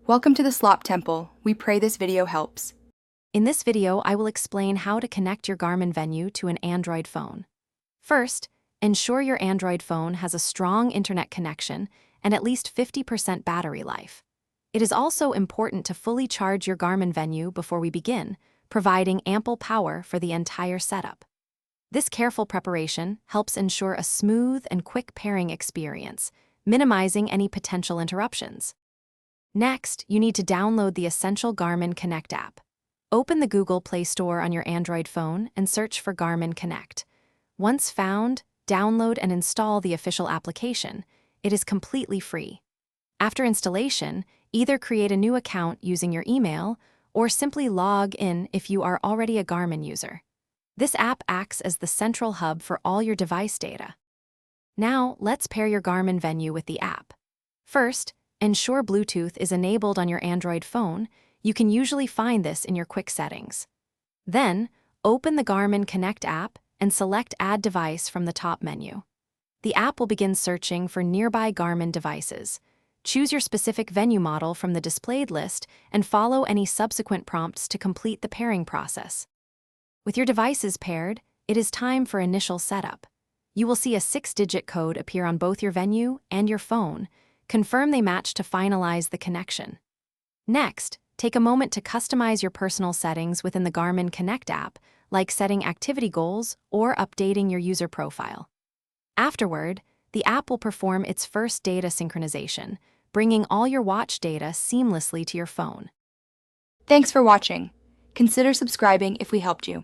Welcome to the Slop Temple. We pray this video helps. In this video, I will explain how to connect your Garmin Venu to an Android phone. First, ensure your Android phone has a strong internet connection and at least 50% battery life. It is also important to fully charge your Garmin Venu before we begin, providing ample power for the entire setup. This careful preparation helps ensure a smooth and quick pairing experience, minimizing any potential interruptions. Next, you need to download the essential Garmin Connect app. Open the Google Play Store on your Android phone and search for Garmin Connect. Once found, download and install the official application. It is completely free. After installation, either create a new account using your email or simply log in if you are already a Garmin user. This app acts as the central hub for all your device data. Now, let's pair your Garmin Venu with the app. First, ensure Bluetooth is enabled on your Android phone. You can usually find this in your quick settings. Then, open the Garmin Connect app and select Add Device from the top menu. The app will begin searching for nearby Garmin devices. Choose your specific Venu model from the displayed list and follow any subsequent prompts to complete the pairing process. With your devices paired, it is time for initial setup. You will see a 6-digit code appear on both your Venu and your phone. Confirm they match to finalize the connection. Next, take a moment to customize your personal settings within the Garmin Connect app, like setting activity goals or updating your user profile. Afterward, the app will perform its first data synchronization, bringing all your watch data seamlessly to your phone. Thanks for watching. Consider subscribing if we helped you.